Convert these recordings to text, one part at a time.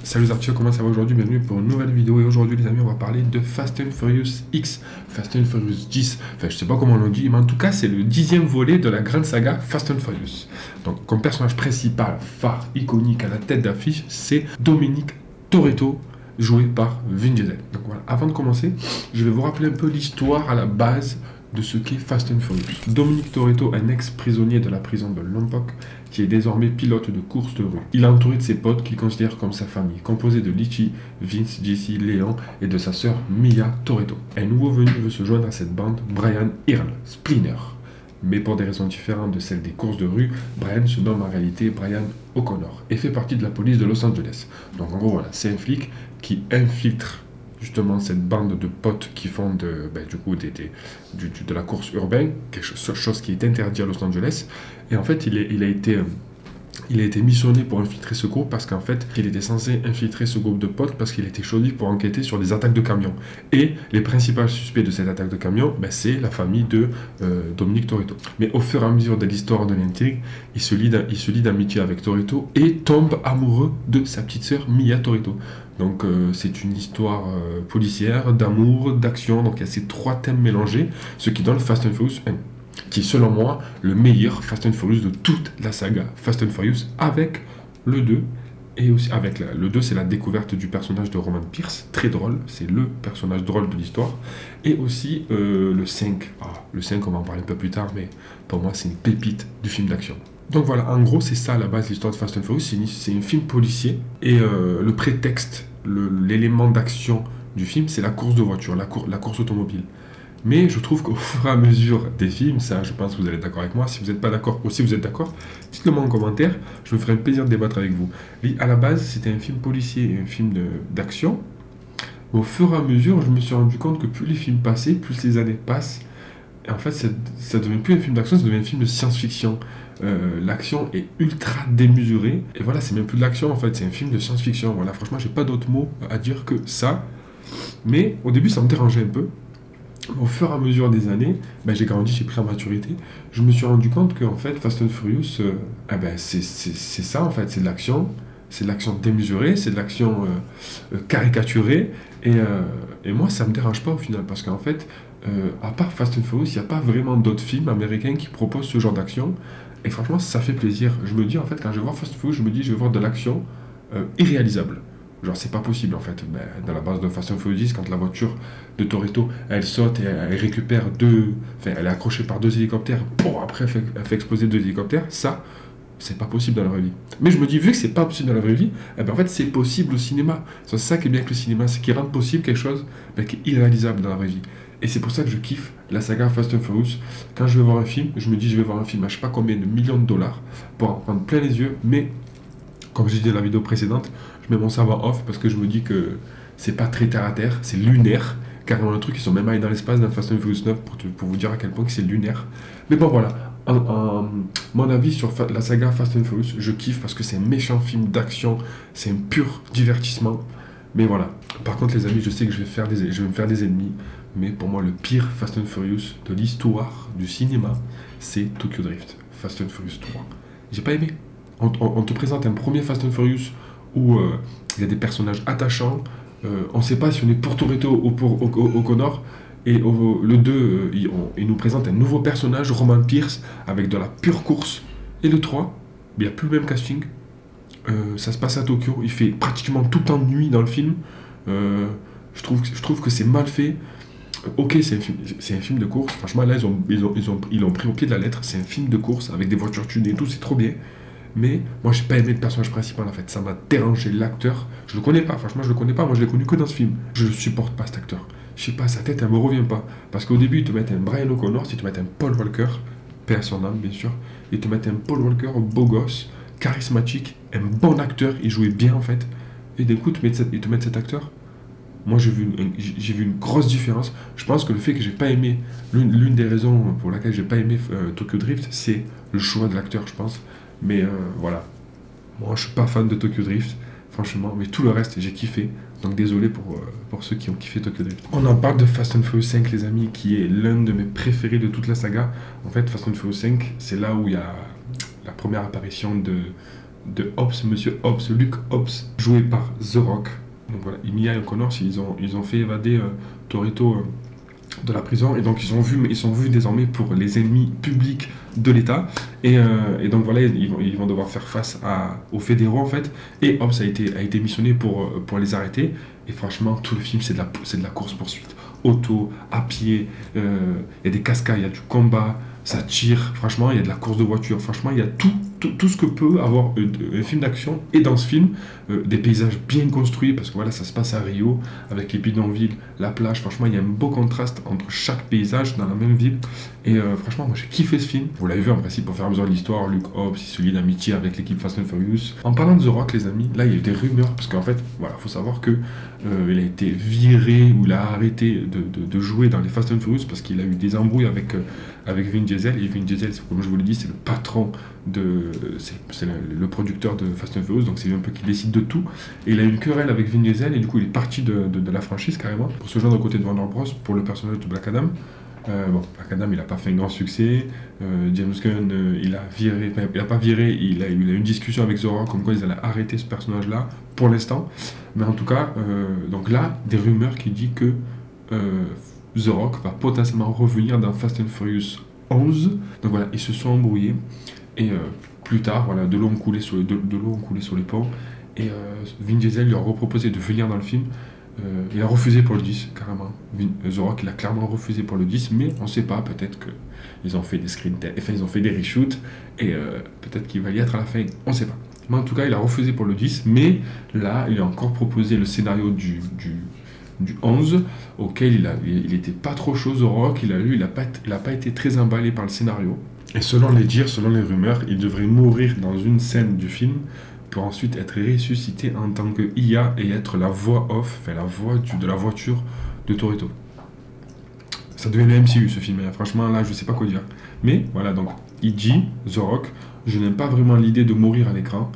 Salut les artistes, comment ça va aujourd'hui? Bienvenue pour une nouvelle vidéo et aujourd'hui les amis on va parler de Fast and Furious X, Fast and Furious 10, enfin je sais pas comment on le dit, mais en tout cas c'est le 10e volet de la grande saga Fast and Furious. Donc comme personnage principal, phare, iconique à la tête d'affiche, c'est Dominic Toretto, joué par Vin Diesel. Donc voilà, avant de commencer, je vais vous rappeler un peu l'histoire à la base de ce qu'est Fast and Furious. Dominic Toretto, un ex-prisonnier de la prison de Lompoc, qui est désormais pilote de course de rue. Il est entouré de ses potes qu'il considère comme sa famille, composée de Litchi, Vince, Jesse, Léon et de sa sœur Mia Toretto. Un nouveau venu veut se joindre à cette bande, Brian Earl, Splinter. Mais pour des raisons différentes de celles des courses de rue, Brian se nomme en réalité Brian O'Connor et fait partie de la police de Los Angeles. Donc en gros voilà, c'est un flic qui infiltre justement cette bande de potes qui font de la course urbaine, quelque chose qui est interdit à Los Angeles. Et en fait, il a été missionné pour infiltrer ce groupe parce qu'en fait, il était censé infiltrer ce groupe de potes parce qu'il a été choisi pour enquêter sur des attaques de camions. Et les principaux suspects de cette attaque de camions, c'est la famille de Dominic Toretto. Mais au fur et à mesure de l'histoire de l'intrigue, il se lie d'amitié avec Toretto et tombe amoureux de sa petite sœur Mia Toretto. Donc c'est une histoire policière, d'amour, d'action, donc il y a ces trois thèmes mélangés, ce qui donne Fast and Furious 1, qui est selon moi le meilleur Fast and Furious de toute la saga Fast and Furious, avec le 2, et aussi avec le 2 c'est la découverte du personnage de Roman Pierce, très drôle, c'est le personnage drôle de l'histoire, et aussi le 5, le 5 on va en parler un peu plus tard, mais pour moi c'est une pépite du film d'action. Donc voilà, en gros, c'est ça à la base l'histoire de Fast and Furious, c'est un film policier, et le prétexte, l'élément d'action du film, c'est la course de voiture, la course automobile. Mais je trouve qu'au fur et à mesure des films, ça je pense que vous allez être d'accord avec moi, si vous n'êtes pas d'accord, ou si vous êtes d'accord, dites-le moi en commentaire, je me ferai un plaisir de débattre avec vous. À la base, c'était un film policier et un film d'action. Au fur et à mesure, je me suis rendu compte que plus les films passaient, plus les années passent, et en fait, ça devient plus un film d'action, ça devient un film de science-fiction. L'action est ultra démesurée, et voilà, c'est même plus de l'action en fait, c'est un film de science-fiction. Voilà, franchement, j'ai pas d'autres mots à dire que ça. Mais au début, ça me dérangeait un peu. Au fur et à mesure des années, j'ai grandi, j'ai pris en maturité. Je me suis rendu compte que en fait, Fast and Furious, c'est ça en fait, c'est de l'action démesurée, c'est de l'action caricaturée, et moi, ça me dérange pas au final, parce qu'en fait, à part Fast and Furious, il n'y a pas vraiment d'autres films américains qui proposent ce genre d'action. Et franchement, ça fait plaisir. Je me dis, en fait, quand je vais voir Fast and Furious, je me dis, je vais voir de l'action irréalisable. Genre, c'est pas possible, en fait. Dans la base de Fast and Furious 10, quand la voiture de Toretto, elle saute et elle récupère elle est accrochée par 2 hélicoptères, après, elle fait exploser 2 hélicoptères, ça, c'est pas possible dans la vraie vie. Mais je me dis, vu que c'est pas possible dans la vraie vie, en fait, c'est possible au cinéma. C'est ça qui est bien avec le cinéma, c'est qu'il rend possible quelque chose qui est irréalisable dans la vraie vie. Et c'est pour ça que je kiffe la saga Fast and Furious. Quand je vais voir un film, je me dis je vais voir un film à je sais pas combien de millions de dollars pour en prendre plein les yeux. Mais comme je disais dans la vidéo précédente, je mets mon cerveau off parce que je me dis que c'est pas très terre à terre, c'est lunaire. Carrément le truc, ils sont même allés dans l'espace dans Fast and Furious 9 pour vous dire à quel point que c'est lunaire. Mais bon voilà, mon avis sur la saga Fast and Furious, je kiffe parce que c'est un méchant film d'action, c'est un pur divertissement. Mais voilà, par contre les amis, je sais que je vais me faire des ennemis. Mais pour moi, le pire Fast and Furious de l'histoire du cinéma, c'est Tokyo Drift, Fast and Furious 3. J'ai pas aimé. On te présente un premier Fast and Furious où il y a des personnages attachants. On sait pas si on est pour Toretto ou pour O'Connor. Et le 2, il nous présente un nouveau personnage, Roman Pierce, avec de la pure course. Et le 3, il n'y a plus le même casting. Ça se passe à Tokyo. Il fait pratiquement tout en nuit dans le film. Je trouve que c'est mal fait. Ok, c'est un film de course. Franchement, là, ils l'ont pris au pied de la lettre. C'est un film de course avec des voitures tunées et tout, c'est trop bien. Mais moi, j'ai pas aimé le personnage principal en fait. Ça m'a dérangé. L'acteur, je le connais pas. Franchement, je le connais pas. Moi, je l'ai connu que dans ce film. Je le supporte pas cet acteur. Je sais pas, sa tête, elle me revient pas. Parce qu'au début, ils te mettent un Brian O'Connor, ils te mettent un Paul Walker, paix à son âme, bien sûr. Ils te mettent un Paul Walker beau gosse, charismatique, un bon acteur. Il jouait bien en fait. Et d'un coup, ils te mettent cet acteur. Moi, j'ai vu une grosse différence. Je pense que le fait que j'ai pas aimé, l'une des raisons pour laquelle j'ai pas aimé Tokyo Drift, c'est le choix de l'acteur, je pense. Mais voilà. Moi, je suis pas fan de Tokyo Drift, franchement. Mais tout le reste, j'ai kiffé. Donc désolé pour ceux qui ont kiffé Tokyo Drift. On en parle de Fast and Furious 5, les amis, qui est l'un de mes préférés de toute la saga. En fait, Fast and Furious 5, c'est là où il y a la première apparition de Hobbs, Monsieur Hobbs, Luke Hobbs, joué par The Rock. Donc voilà, Emilia et O'Connor, ils ont fait évader Toretto de la prison, et donc ils sont vus désormais pour les ennemis publics de l'État, et donc voilà, ils vont devoir faire face aux fédéraux en fait, et Hobbs a été missionné pour les arrêter, et franchement tout le film c'est de la course-poursuite, auto, à pied, il y a des cascades, il y a du combat, ça tire, franchement il y a de la course de voiture, franchement il y a tout ce que peut avoir un film d'action, et dans ce film, des paysages bien construits, parce que voilà, ça se passe à Rio, avec les bidonvilles, la plage, franchement, il y a un beau contraste entre chaque paysage dans la même ville, et franchement, moi j'ai kiffé ce film. Vous l'avez vu en principe, pour faire besoin de l'histoire, Luke Hobbs, il se lie d'amitié avec l'équipe Fast and Furious. En parlant de The Rock, les amis, là il y a eu des rumeurs, parce qu'en fait, voilà, faut savoir que il a été viré, ou il a arrêté de jouer dans les Fast and Furious, parce qu'il a eu des embrouilles avec Vin Diesel, et Vin Diesel, comme je vous l'ai dit, c'est le patron c'est le producteur de Fast and Furious, donc c'est lui un peu qui décide de tout, et il a eu une querelle avec Vin Diesel, et du coup il est parti de la franchise carrément, pour se joindre aux côtés de Warner Bros. Pour le personnage de Black Adam. Black Adam il n'a pas fait un grand succès, James Gunn il a pas viré, il a eu une discussion avec The Rock comme quoi ils allaient arrêter ce personnage là pour l'instant, mais en tout cas, donc là, des rumeurs qui disent que The Rock va potentiellement revenir dans Fast and Furious 11, donc voilà, ils se sont embrouillés, et plus tard, voilà, de l'eau ont coulé sur les ponts, et Vin Diesel lui a reproposé de venir dans le film. Il a refusé pour le 10, carrément. The Rock, il a clairement refusé pour le 10, mais on ne sait pas, peut-être qu'ils ont fait des screen tests, enfin ils ont fait des reshoots, et peut-être qu'il va y être à la fin, on ne sait pas. Mais en tout cas, il a refusé pour le 10, mais là, il a encore proposé le scénario du 11, auquel il n'était pas trop chaud, The Rock, il n'a pas été très emballé par le scénario. Et selon les dires, selon les rumeurs, il devrait mourir dans une scène du film, pour ensuite être ressuscité en tant que IA et être la voix off, enfin la voix de la voiture de Toretto. Ça devient le MCU ce film, franchement là je sais pas quoi dire. Mais voilà, donc il dit, The Rock, je n'aime pas vraiment l'idée de mourir à l'écran,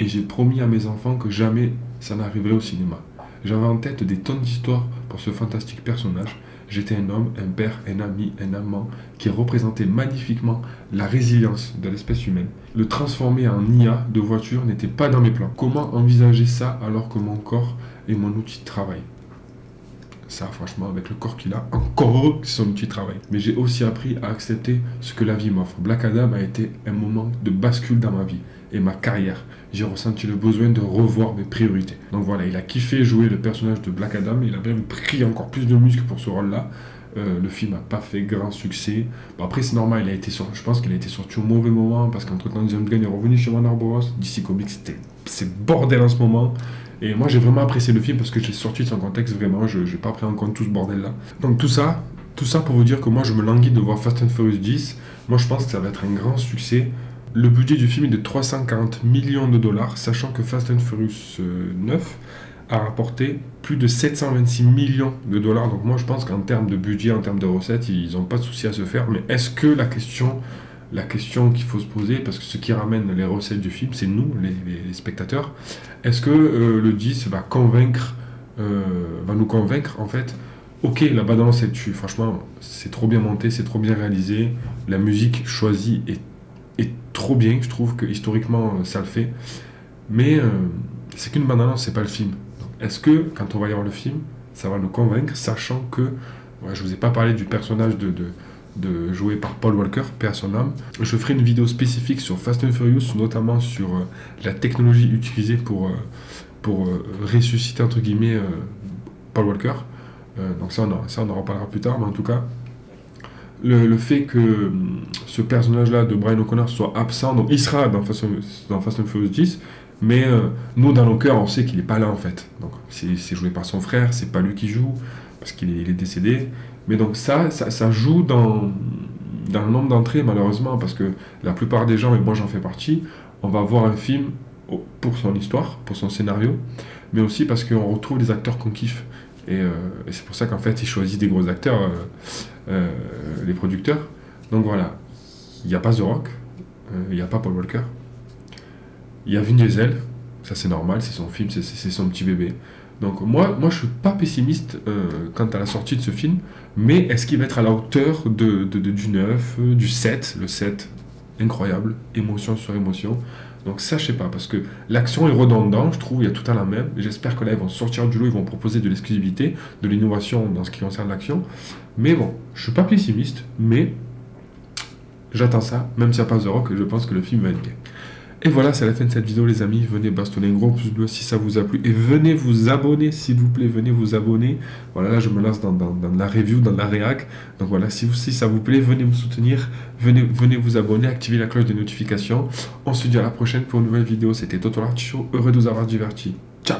et j'ai promis à mes enfants que jamais ça n'arriverait au cinéma. J'avais en tête des tonnes d'histoires pour ce fantastique personnage. J'étais un homme, un père, un ami, un amant qui représentait magnifiquement la résilience de l'espèce humaine. Le transformer en IA de voiture n'était pas dans mes plans. Comment envisager ça alors que mon corps est mon outil de travail? Ça, franchement, avec le corps qu'il a, encore, c'est son outil de travail. Mais j'ai aussi appris à accepter ce que la vie m'offre. Black Adam a été un moment de bascule dans ma vie et ma carrière. J'ai ressenti le besoin de revoir mes priorités. Donc voilà, il a kiffé jouer le personnage de Black Adam. Il a même pris encore plus de muscles pour ce rôle-là. Le film n'a pas fait grand succès. Bon, après, c'est normal, je pense qu'il a été sorti au mauvais moment, parce qu'entre-temps, James Gunn est revenu chez Warner Bros. DC Comics, c'est bordel en ce moment. Et moi, j'ai vraiment apprécié le film parce que je l'ai sorti de son contexte, vraiment. Je n'ai pas pris en compte tout ce bordel-là. Donc tout ça pour vous dire que moi, je me languis de voir Fast and Furious 10. Moi, je pense que ça va être un grand succès. Le budget du film est de 340 millions de dollars, sachant que Fast and Furious 9 a rapporté plus de 726 millions de dollars. Donc moi, je pense qu'en termes de budget, en termes de recettes, ils n'ont pas de souci à se faire. Mais est-ce que la question qu'il faut se poser, parce que ce qui ramène les recettes du film, c'est nous, les spectateurs, est-ce que le 10 va nous convaincre, en fait? Ok, la bande-annonce est dessus, franchement, c'est trop bien monté, c'est trop bien réalisé, la musique choisie est trop bien, je trouve que historiquement ça le fait, mais c'est qu'une bande-annonce, c'est pas le film. Est-ce que, quand on va y voir le film, ça va nous convaincre, sachant que, ouais, je vous ai pas parlé du personnage joué par Paul Walker, paix à son âme. Je ferai une vidéo spécifique sur Fast and Furious, notamment sur la technologie utilisée pour ressusciter, entre guillemets, Paul Walker. Donc ça, on en reparlera plus tard, mais en tout cas, le fait que ce personnage-là de Brian O'Connor soit absent, donc il sera dans Fast and Furious 10, mais nous, dans nos cœurs, on sait qu'il n'est pas là, en fait. Donc c'est joué par son frère, c'est pas lui qui joue, parce qu'il est décédé. Mais donc ça joue dans le nombre d'entrées, malheureusement, parce que la plupart des gens, et moi j'en fais partie, on va voir un film pour son histoire, pour son scénario, mais aussi parce qu'on retrouve des acteurs qu'on kiffe. Et c'est pour ça qu'en fait, ils choisissent des gros acteurs, les producteurs. Donc voilà, il n'y a pas The Rock, il n'y a pas Paul Walker, il y a Vin Diesel, ça c'est normal, c'est son film, c'est son petit bébé. Donc moi je suis pas pessimiste quant à la sortie de ce film, mais est-ce qu'il va être à la hauteur du 9, du 7, le 7, incroyable, émotion sur émotion. Donc ça, je sais pas, parce que l'action est redondante, je trouve, il y a tout à la même. J'espère que là, ils vont sortir du lot, ils vont proposer de l'exclusivité, de l'innovation dans ce qui concerne l'action. Mais bon, je suis pas pessimiste, mais j'attends ça, même s'il n'y a pas The Rock, je pense que le film va être bien. Et voilà, c'est la fin de cette vidéo, les amis. Venez bastonner un gros pouce bleu si ça vous a plu. Et venez vous abonner, s'il vous plaît. Venez vous abonner. Voilà, là, je me lance dans la review, dans la réac. Donc voilà, si ça vous plaît, venez me soutenir. Venez vous abonner, activez la cloche de notification. On se dit à la prochaine pour une nouvelle vidéo. C'était Toto l'Artichaut. Heureux de vous avoir diverti. Ciao!